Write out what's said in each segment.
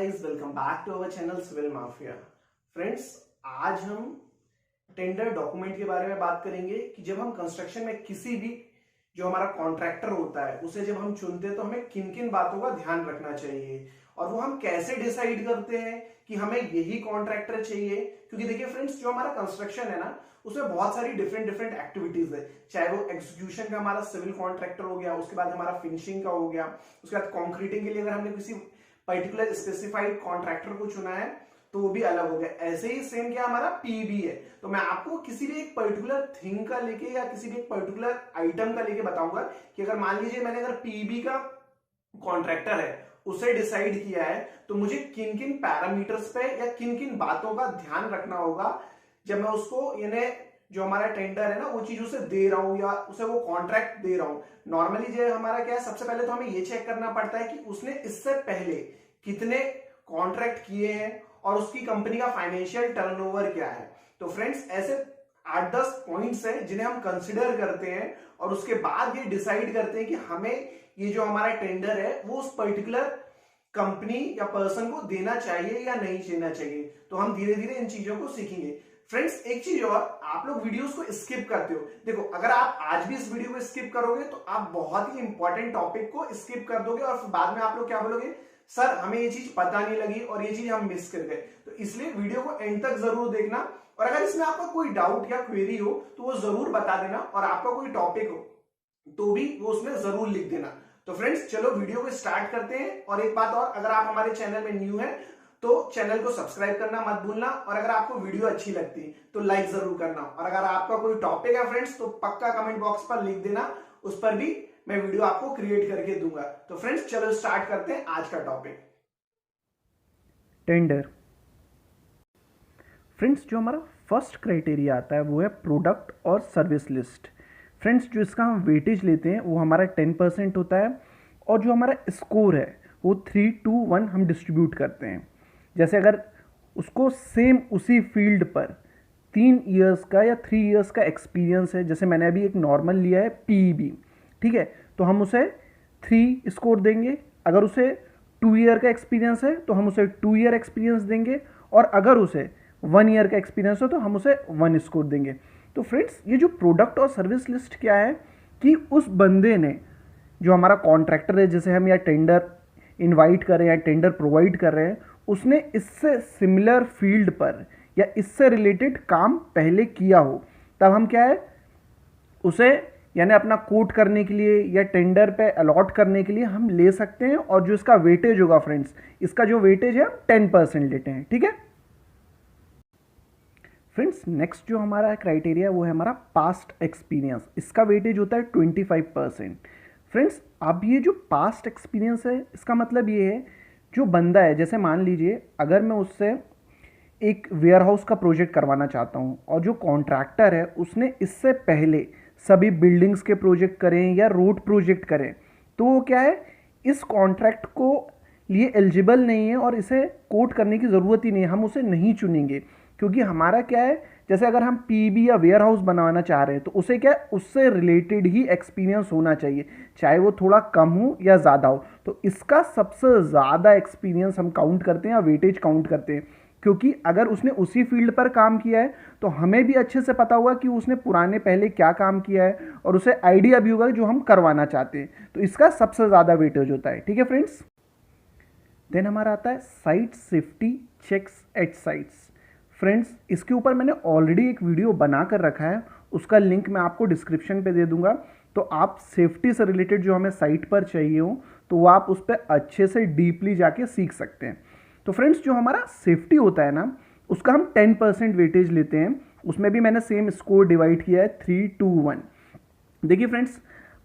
guys, welcome back to our channel Civil Mafia. Friends, आज हम tender document के बारे में बात करेंगे कि जब हम कंस्ट्रक्शन में किसी भी जो हमारा कॉन्ट्रैक्टर होता है उसे जब हम चुनते हैं तो हमें किन किन बातों का ध्यान रखना चाहिए और वो हम कैसे डिसाइड करते हैं कि हमें यही कॉन्ट्रैक्टर चाहिए। क्योंकि देखिए फ्रेंड्स, जो हमारा कंस्ट्रक्शन है ना, उसमें बहुत सारी डिफरेंट एक्टिविटीज है। चाहे वो एग्जीक्यूशन का हमारा सिविल कॉन्ट्रैक्टर हो गया, उसके बाद हमारा फिनिशिंग का हो गया, उसके बाद कॉन्क्रीटिंग के लिए अगर हमने किसी पर्टिकुलर स्पेसिफाइड कॉन्ट्रैक्टर को चुना है तो वो भी अलग हो गया। ऐसे ही सेम क्या हमारा पीबी है। तो मैं आपको किसी भी एक पर्टिकुलर थिंग का लेके या किसी भी एक पर्टिकुलर आइटम का लेके बताऊंगा कि अगर मान लीजिए मैंने अगर पीबी का कॉन्ट्रैक्टर है उसे डिसाइड किया है तो मुझे किन किन पैरामीटर्स पे या किन किन बातों का ध्यान रखना होगा जब मैं उसको यानी जो हमारा टेंडर है ना वो चीज उसे दे रहा हूं या उसे वो कॉन्ट्रैक्ट दे रहा हूं। नॉर्मली जो हमारा क्या है, सबसे पहले तो हमें ये चेक करना पड़ता है कि उसने इससे पहले कितने कॉन्ट्रैक्ट किए हैं और उसकी कंपनी का फाइनेंशियल टर्नओवर क्या है। तो फ्रेंड्स, ऐसे 8-10 पॉइंट्स हैं जिन्हें हम कंसिडर करते हैं और उसके बाद ये डिसाइड करते हैं कि हमें ये जो हमारा टेंडर है वो उस पर्टिकुलर कंपनी या पर्सन को देना चाहिए या नहीं देना चाहिए। तो हम धीरे धीरे इन चीजों को सीखेंगे। फ्रेंड्स, एक चीज और, आप लोग वीडियोस को स्किप करते हो। देखो, अगर आप आज भी इस वीडियो को स्किप करोगे तो आप बहुत ही इंपॉर्टेंट टॉपिक को स्किप कर दोगे और फिर बाद में आप लोग क्या बोलोगे, सर हमें ये चीज पता नहीं लगी और ये चीज हम मिस कर गए। तो इसलिए वीडियो को एंड तक जरूर देखना और अगर इसमें आपका कोई डाउट या क्वेरी हो तो वो जरूर बता देना और आपका कोई टॉपिक हो तो भी वो उसमें जरूर लिख देना। तो फ्रेंड्स, चलो वीडियो को स्टार्ट करते हैं। और एक बात और, अगर आप हमारे चैनल में न्यू है तो चैनल को सब्सक्राइब करना मत भूलना और अगर आपको वीडियो अच्छी लगती तो लाइक जरूर करना और अगर आपका कोई टॉपिक है फ्रेंड्स तो पक्का कमेंट बॉक्स पर लिख देना, उस पर भी मैं वीडियो आपको क्रिएट करके दूंगा। तो फ्रेंड्स, चलो स्टार्ट करते हैं आज का टॉपिक, टेंडर। फ्रेंड्स, जो हमारा फर्स्ट क्राइटेरिया आता है वो है प्रोडक्ट और सर्विस लिस्ट। फ्रेंड्स, जो इसका हम वेटेज लेते हैं वो हमारा 10% होता है और जो हमारा स्कोर है वो 3-1 हम डिस्ट्रीब्यूट करते हैं। जैसे अगर उसको सेम उसी फील्ड पर 3 इयर्स का या 3 इयर्स का एक्सपीरियंस है, जैसे मैंने अभी एक नॉर्मल लिया है पीईबी, ठीक है, तो हम उसे 3 स्कोर देंगे। अगर उसे 2 ईयर का एक्सपीरियंस है तो हम उसे 2 ईयर एक्सपीरियंस देंगे और अगर उसे 1 ईयर का एक्सपीरियंस हो तो हम उसे 1 स्कोर देंगे। तो फ्रेंड्स, ये जो प्रोडक्ट और सर्विस लिस्ट क्या है कि उस बंदे ने, जो हमारा कॉन्ट्रैक्टर है जैसे हम या टेंडर इनवाइट कर रहे हैं या टेंडर प्रोवाइड कर रहे हैं, उसने इससे सिमिलर फील्ड पर या इससे रिलेटेड काम पहले किया हो, तब हम क्या है उसे यानी अपना कोट करने के लिए या टेंडर पे अलॉट करने के लिए हम ले सकते हैं। और जो इसका वेटेज होगा फ्रेंड्स, इसका जो वेटेज है 10% लेते हैं, ठीक है। फ्रेंड्स, नेक्स्ट जो हमारा क्राइटेरिया वो है हमारा पास्ट एक्सपीरियंस। इसका वेटेज होता है 25%। फ्रेंड्स, अब ये जो पास्ट एक्सपीरियंस है इसका मतलब ये है जो बंदा है, जैसे मान लीजिए अगर मैं उससे एक वेयरहाउस का प्रोजेक्ट करवाना चाहता हूँ और जो कॉन्ट्रैक्टर है उसने इससे पहले सभी बिल्डिंग्स के प्रोजेक्ट करें या रोड प्रोजेक्ट करें, तो वो क्या है इस कॉन्ट्रैक्ट को लिए एलिजिबल नहीं है और इसे कोट करने की ज़रूरत ही नहीं है, हम उसे नहीं चुनेंगे। क्योंकि हमारा क्या है, जैसे अगर हम पीबी या वेयर हाउस बनाना चाह रहे हैं तो उसे क्या है उससे रिलेटेड ही एक्सपीरियंस होना चाहिए, चाहे वो थोड़ा कम हो या ज़्यादा हो। तो इसका सबसे ज़्यादा एक्सपीरियंस हम काउंट करते हैं या वेटेज काउंट करते हैं, क्योंकि अगर उसने उसी फील्ड पर काम किया है तो हमें भी अच्छे से पता होगा कि उसने पुराने पहले क्या काम किया है और उसे आइडिया भी होगा जो हम करवाना चाहते हैं। तो इसका सबसे ज़्यादा वेटेज होता है, ठीक है फ्रेंड्स। देन हमारा आता है site safety checks at sites. Friends, इसके ऊपर मैंने ऑलरेडी एक वीडियो बना कर रखा है, उसका लिंक मैं आपको डिस्क्रिप्शन पे दे दूंगा। तो आप सेफ्टी से रिलेटेड जो हमें साइट पर चाहिए हो तो वो आप उस पर अच्छे से डीपली जाके सीख सकते हैं। तो फ्रेंड्स, जो हमारा सेफ्टी होता है ना उसका हम 10% वेटेज लेते हैं। उसमें भी मैंने सेम स्कोर डिवाइड किया है 3-1। देखिए फ्रेंड्स,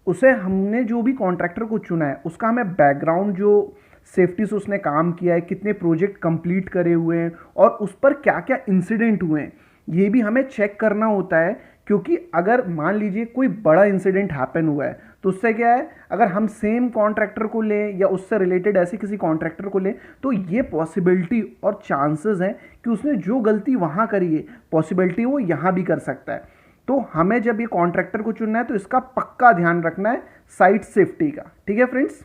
उसे हमने जो भी कॉन्ट्रैक्टर को चुना है उसका हमें बैकग्राउंड, जो सेफ्टी से उसने काम किया है, कितने प्रोजेक्ट कंप्लीट करे हुए हैं और उस पर क्या क्या इंसिडेंट हुए हैं, ये भी हमें चेक करना होता है। क्योंकि अगर मान लीजिए कोई बड़ा इंसिडेंट हैपन हुआ है तो उससे क्या है, अगर हम सेम कॉन्ट्रैक्टर को लें या उससे रिलेटेड ऐसे किसी कॉन्ट्रैक्टर को लें तो ये पॉसिबिलिटी और चांसेस हैं कि उसने जो गलती वहाँ करी है पॉसिबिलिटी वो यहाँ भी कर सकता है। तो हमें जब ये कॉन्ट्रैक्टर को चुनना है तो इसका पक्का ध्यान रखना है साइट सेफ्टी का, ठीक है फ्रेंड्स।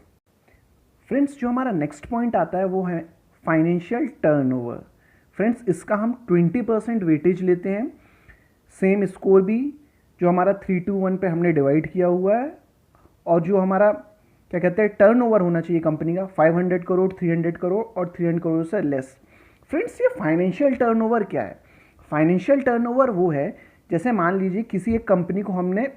फ्रेंड्स, जो हमारा नेक्स्ट पॉइंट आता है वो है फाइनेंशियल टर्नओवर। फ्रेंड्स इसका हम 20% वेटेज लेते हैं। सेम स्कोर भी जो हमारा 3-1 पे हमने डिवाइड किया हुआ है, और जो हमारा क्या कहते हैं टर्नओवर होना चाहिए कंपनी का 500 करोड़, 300 करोड़ और 300 करोड़ से लेस। फ्रेंड्स ये फाइनेंशियल टर्नओवर क्या है? फाइनेंशियल टर्नओवर वो है, जैसे मान लीजिए किसी एक कंपनी को हमने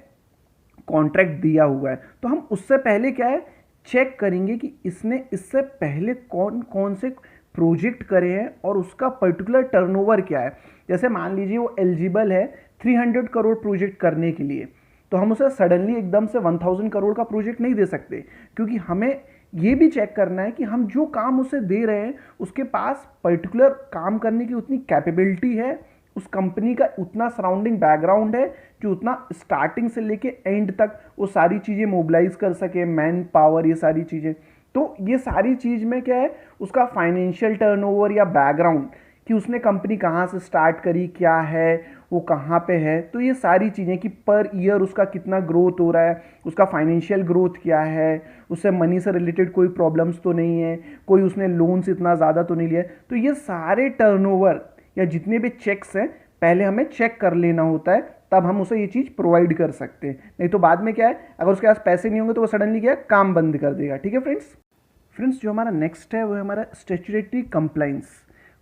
कॉन्ट्रैक्ट दिया हुआ है, तो हम उससे पहले क्या है चेक करेंगे कि इसने इससे पहले कौन कौन से प्रोजेक्ट करे हैं और उसका पर्टिकुलर टर्नओवर क्या है। जैसे मान लीजिए वो एलिजिबल है 300 करोड़ प्रोजेक्ट करने के लिए, तो हम उसे सडनली एकदम से 1000 करोड़ का प्रोजेक्ट नहीं दे सकते, क्योंकि हमें ये भी चेक करना है कि हम जो काम उसे दे रहे हैं उसके पास पर्टिकुलर काम करने की उतनी कैपेबिलिटी है, उस कंपनी का उतना सराउंडिंग बैकग्राउंड है जो उतना स्टार्टिंग से लेके एंड तक वो सारी चीज़ें मोबिलाइज कर सके, मैन पावर, ये सारी चीज़ें। तो ये सारी चीज़ में क्या है उसका फाइनेंशियल टर्नओवर या बैकग्राउंड, कि उसने कंपनी कहाँ से स्टार्ट करी, क्या है वो, कहाँ पे है, तो ये सारी चीज़ें कि पर ईयर उसका कितना ग्रोथ हो रहा है, उसका फाइनेंशियल ग्रोथ क्या है, उससे मनी से रिलेटेड कोई प्रॉब्लम्स तो नहीं है, कोई उसने लोन्स इतना ज़्यादा तो नहीं लिया। तो ये सारे टर्नओवर या जितने भी चेक्स हैं पहले हमें चेक कर लेना होता है, तब हम उसे ये चीज़ प्रोवाइड कर सकते हैं। नहीं तो बाद में क्या है, अगर उसके पास पैसे नहीं होंगे तो वो सडनली क्या है काम बंद कर देगा। ठीक है फ्रेंड्स जो हमारा नेक्स्ट है वो है हमारा स्टैट्यूटरी कंप्लाइंस।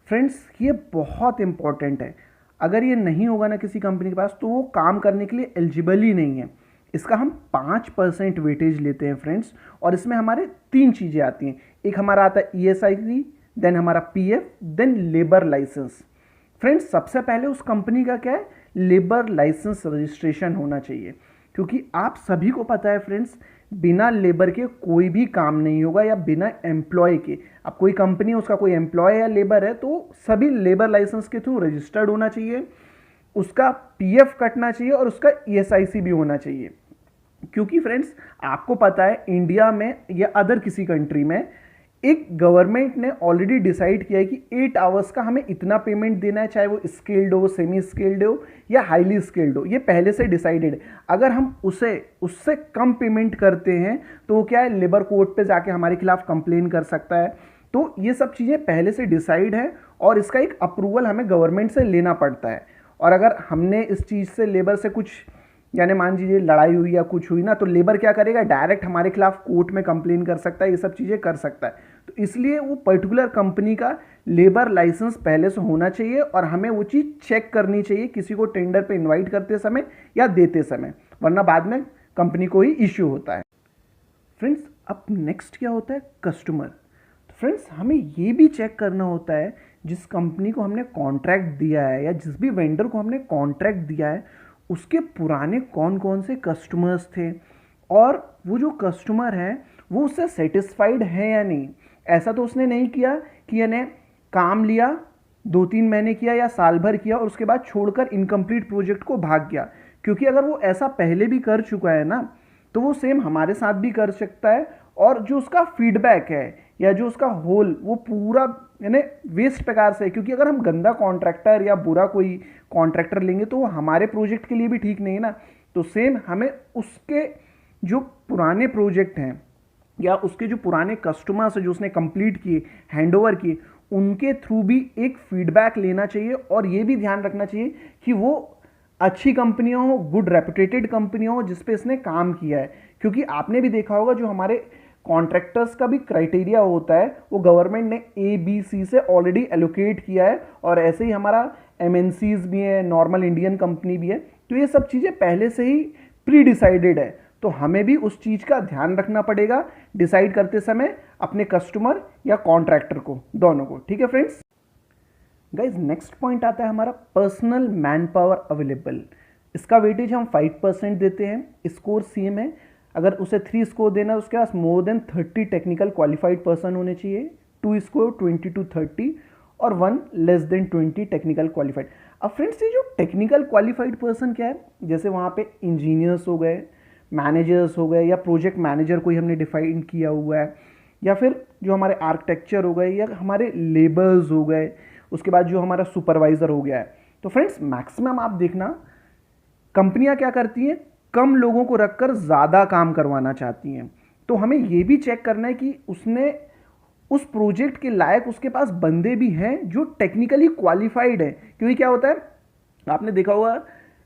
फ्रेंड्स ये बहुत इंपॉर्टेंट है, अगर ये नहीं होगा ना किसी कंपनी के पास तो वो काम करने के लिए एलिजिबल ही नहीं है। इसका हम 5% वेटेज लेते हैं फ्रेंड्स, और इसमें हमारे 3 चीज़ें आती हैं। एक हमारा आता है ESIC, देन हमारा PF, then labour licence. Friends सबसे पहले उस कंपनी का क्या है लेबर लाइसेंस रजिस्ट्रेशन होना चाहिए, क्योंकि आप सभी को पता है फ्रेंड्स बिना लेबर के कोई भी काम नहीं होगा, या बिना एम्प्लॉय के। अब कोई कंपनी है उसका कोई एम्प्लॉय या लेबर है तो सभी लेबर लाइसेंस के थ्रू रजिस्टर्ड होना चाहिए, उसका PF कटना चाहिए और उसका ESIC भी होना चाहिए। क्योंकि फ्रेंड्स आपको पता है इंडिया में या अदर किसी कंट्री में एक गवर्नमेंट ने ऑलरेडी डिसाइड किया है कि 8 आवर्स का हमें इतना पेमेंट देना है, चाहे वो स्किल्ड हो, सेमी स्किल्ड हो या हाईली स्किल्ड हो, ये पहले से डिसाइडेड है। अगर हम उससे कम पेमेंट करते हैं तो वो क्या है लेबर कोर्ट पे जाके हमारे खिलाफ कंप्लेन कर सकता है। तो ये सब चीज़ें पहले से डिसाइड है और इसका एक अप्रूवल हमें गवर्नमेंट से लेना पड़ता है। और अगर हमने इस चीज़ से लेबर से कुछ यानी मान लीजिए लड़ाई हुई या कुछ हुई ना, तो लेबर क्या करेगा डायरेक्ट हमारे खिलाफ कोर्ट में कंप्लेन कर सकता है, ये सब चीज़ें कर सकता है। तो इसलिए वो पर्टिकुलर कंपनी का लेबर लाइसेंस पहले से होना चाहिए और हमें वो चीज़ चेक करनी चाहिए किसी को टेंडर पे इनवाइट करते समय या देते समय, वरना बाद में कंपनी को ही इश्यू होता है। फ्रेंड्स अब नेक्स्ट क्या होता है कस्टमर। फ्रेंड्स हमें ये भी चेक करना होता है जिस कंपनी को हमने कॉन्ट्रैक्ट दिया है या जिस भी वेंडर को हमने कॉन्ट्रैक्ट दिया है उसके पुराने कौन कौन से कस्टमर्स थे, और वो जो कस्टमर है वो उससे सेटिस्फाइड है या नहीं। ऐसा तो उसने नहीं किया कि यानी काम लिया 2-3 महीने किया या साल भर किया और उसके बाद छोड़कर इनकम्प्लीट प्रोजेक्ट को भाग गया, क्योंकि अगर वो ऐसा पहले भी कर चुका है ना तो वो सेम हमारे साथ भी कर सकता है, और जो उसका फीडबैक है या जो उसका होल वो पूरा यानी वेस्ट प्रकार से है। क्योंकि अगर हम गंदा कॉन्ट्रैक्टर या बुरा कोई कॉन्ट्रैक्टर लेंगे तो वो हमारे प्रोजेक्ट के लिए भी ठीक नहीं है ना। तो सेम हमें उसके जो पुराने प्रोजेक्ट हैं या उसके जो पुराने कस्टमर्स हैं जो उसने कंप्लीट किए, हैंडओवर किए, उनके थ्रू भी एक फीडबैक लेना चाहिए और ये भी ध्यान रखना चाहिए कि वो अच्छी कंपनियां हो, गुड रेपुटेटेड कंपनियां हो जिस पे इसने काम किया है। क्योंकि आपने भी देखा होगा जो हमारे कॉन्ट्रैक्टर्स का भी क्राइटेरिया होता है वो गवर्नमेंट ने ABC से ऑलरेडी एलोकेट किया है, और ऐसे ही हमारा MNCs भी है, नॉर्मल इंडियन कंपनी भी है। तो ये सब चीज़ें पहले से ही प्री डिसाइडेड है, तो हमें भी उस चीज़ का ध्यान रखना पड़ेगा डिसाइड करते समय अपने कस्टमर या कॉन्ट्रैक्टर को, दोनों को। ठीक है फ्रेंड्स। गाइज नेक्स्ट पॉइंट आता है हमारा पर्सनल मैन पावर अवेलेबल। इसका वेटेज हम 5% देते हैं। स्कोर सेम है, अगर उसे 3 स्कोर देना है उसके पास more than 30 technical qualified person होने चाहिए, 2 स्कोर 20 to 30 और 1 लेस देन 20 टेक्निकल क्वालिफाइड। अब फ्रेंड्स ये जो टेक्निकल क्वालिफाइड पर्सन क्या है, जैसे वहाँ पे इंजीनियर्स हो गए, मैनेजर्स हो गए, या प्रोजेक्ट मैनेजर कोई हमने डिफाइन किया हुआ है, या फिर जो हमारे आर्किटेक्चर हो गए, या हमारे लेबर्स हो गए, उसके बाद जो हमारा सुपरवाइज़र हो गया है। तो फ्रेंड्स मैक्सिमम आप देखना कंपनियां क्या करती हैं, कम लोगों को रखकर ज़्यादा काम करवाना चाहती हैं। तो हमें ये भी चेक करना है कि उसने उस प्रोजेक्ट के लायक उसके पास बंदे भी हैं जो टेक्निकली क्वालिफाइड है। क्योंकि क्या होता है, आपने देखा होगा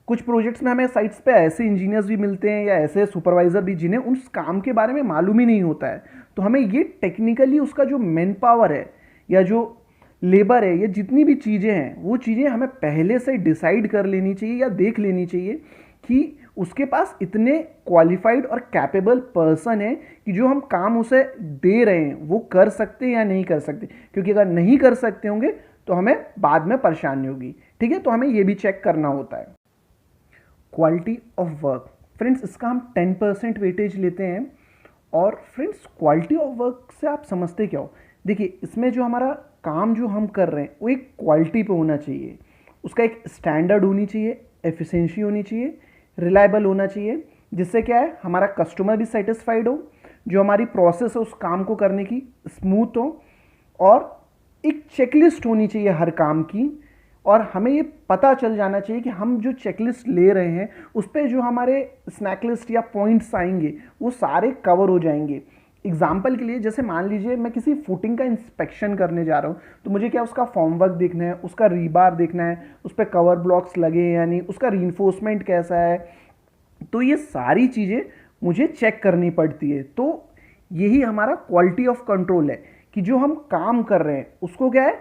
कुछ प्रोजेक्ट्स में हमें साइट्स पे ऐसे इंजीनियर्स भी मिलते हैं या ऐसे सुपरवाइजर भी जिन्हें उस काम के बारे में मालूम ही नहीं होता है। तो हमें ये टेक्निकली उसका जो मैन पावर है या जो लेबर है या जितनी भी चीज़ें हैं वो चीज़ें हमें पहले से डिसाइड कर लेनी चाहिए या देख लेनी चाहिए कि उसके पास इतने क्वालिफाइड और कैपेबल पर्सन है कि जो हम काम उसे दे रहे हैं वो कर सकते हैं या नहीं कर सकते। क्योंकि अगर नहीं कर सकते होंगे तो हमें बाद में परेशानी होगी। ठीक है, तो हमें ये भी चेक करना होता है। क्वालिटी ऑफ वर्क, फ्रेंड्स इसका हम 10% वेटेज लेते हैं। और फ्रेंड्स क्वालिटी ऑफ वर्क से आप समझते क्या हो? देखिए, इसमें जो हमारा काम जो हम कर रहे हैं वो एक क्वालिटी पे होना चाहिए, उसका एक स्टैंडर्ड होनी चाहिए, एफिशिएंसी होनी चाहिए, रिलायबल होना चाहिए, जिससे क्या है हमारा कस्टमर भी सेटिस्फाइड हो, जो हमारी प्रोसेस है उस काम को करने की स्मूथ हो, और एक चेकलिस्ट होनी चाहिए हर काम की। और हमें ये पता चल जाना चाहिए कि हम जो चेकलिस्ट ले रहे हैं उस पर जो हमारे स्नैक लिस्ट या पॉइंट्स आएंगे वो सारे कवर हो जाएंगे। एग्जाम्पल के लिए जैसे मान लीजिए मैं किसी फुटिंग का इंस्पेक्शन करने जा रहा हूँ, तो मुझे क्या उसका फॉर्म वर्क देखना है, उसका रीबार देखना है, उस पर कवर ब्लॉक्स लगे हैं या नहीं, उसका रीइंफोर्समेंट कैसा है। तो ये सारी चीज़ें मुझे चेक करनी पड़ती है। तो यही हमारा क्वालिटी ऑफ कंट्रोल है कि जो हम काम कर रहे हैं उसको क्या है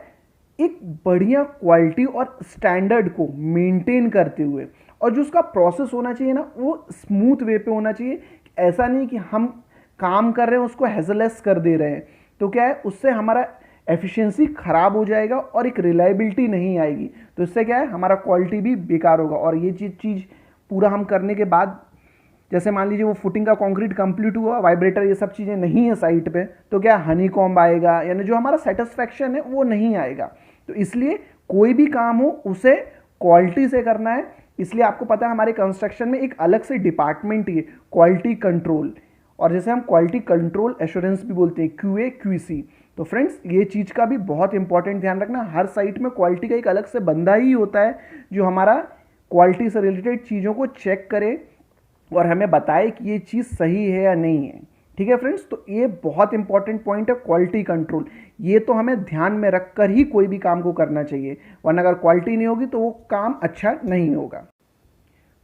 एक बढ़िया क्वालिटी और स्टैंडर्ड को मेंटेन करते हुए, और जो उसका प्रोसेस होना चाहिए ना वो स्मूथ वे पे होना चाहिए। ऐसा नहीं कि हम काम कर रहे हैं उसको हेजलेस कर दे रहे हैं, तो क्या है उससे हमारा एफिशिएंसी खराब हो जाएगा और एक रिलायबिलिटी नहीं आएगी। तो इससे क्या है हमारा क्वालिटी भी बेकार होगा। और ये चीज़ पूरा हम करने के बाद, जैसे मान लीजिए वो फुटिंग का कंक्रीट कंप्लीट हुआ, वाइब्रेटर ये सब चीज़ें नहीं है साइट पे, तो क्या हनी कॉम्ब आएगा, यानी जो हमारा सेटिस्फैक्शन है वो नहीं आएगा। तो इसलिए कोई भी काम हो उसे क्वालिटी से करना है। इसलिए आपको पता है हमारे कंस्ट्रक्शन में एक अलग से डिपार्टमेंट ही है, क्वालिटी कंट्रोल, और जैसे हम क्वालिटी कंट्रोल एश्योरेंस भी बोलते हैं, QA QC। तो फ्रेंड्स ये चीज़ का भी बहुत इंपॉर्टेंट ध्यान रखना, हर साइट में क्वालिटी का एक अलग से बंदा ही होता है जो हमारा क्वालिटी से रिलेटेड चीज़ों को चेक करे और हमें बताए कि ये चीज़ सही है या नहीं है। ठीक है फ्रेंड्स, तो ये बहुत इंपॉर्टेंट पॉइंट है क्वालिटी कंट्रोल। ये तो हमें ध्यान में रखकर ही कोई भी काम को करना चाहिए, वरना अगर क्वालिटी नहीं होगी तो वो काम अच्छा नहीं होगा।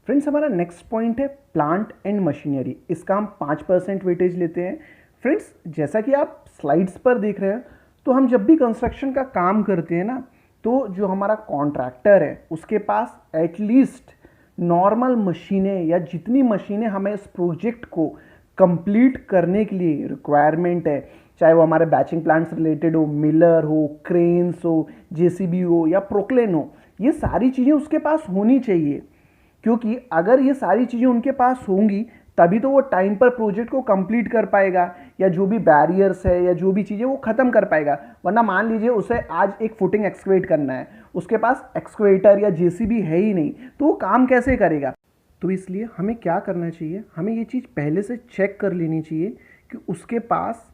फ्रेंड्स हमारा नेक्स्ट पॉइंट है प्लांट एंड मशीनरी। इसका हम 5% वेटेज लेते हैं। फ्रेंड्स जैसा कि आप स्लाइड्स पर देख रहे हैं, तो हम जब भी कंस्ट्रक्शन का काम करते हैं ना, तो जो हमारा कॉन्ट्रैक्टर है उसके पास एटलीस्ट नॉर्मल मशीनें या जितनी मशीनें हमें इस प्रोजेक्ट को कंप्लीट करने के लिए रिक्वायरमेंट है, चाहे वो हमारे बैचिंग प्लांट से रिलेटेड हो, मिलर हो, क्रेन्स हो, JCB हो या प्रोक्लेन हो, ये सारी चीज़ें उसके पास होनी चाहिए। क्योंकि अगर ये सारी चीज़ें उनके पास होंगी तभी तो वो टाइम पर प्रोजेक्ट को कंप्लीट कर पाएगा, या जो भी बैरियर्स है या जो भी चीज़ें वो ख़त्म कर पाएगा। वरना मान लीजिए उसे आज एक फुटिंग एक्सकवेट करना है, उसके पास एक्सकवेटर या JCB है ही नहीं, तो वो काम कैसे करेगा। तो इसलिए हमें क्या करना चाहिए, हमें ये चीज़ पहले से चेक कर लेनी चाहिए कि उसके पास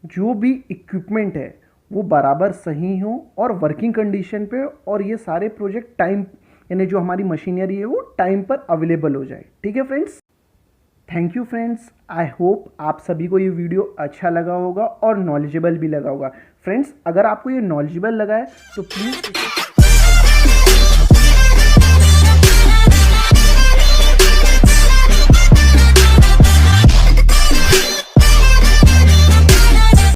जो भी इक्विपमेंट है वो बराबर सही हो और वर्किंग कंडीशन पे, और ये सारे प्रोजेक्ट टाइम यानी जो हमारी मशीनरी है वो टाइम पर अवेलेबल हो जाए। ठीक है friends, thank you friends. I hope आप सभी को ये वीडियो अच्छा लगा होगा और नॉलेजेबल भी लगा होगा। फ्रेंड्स अगर आपको ये नॉलेजेबल लगा है तो प्लीज़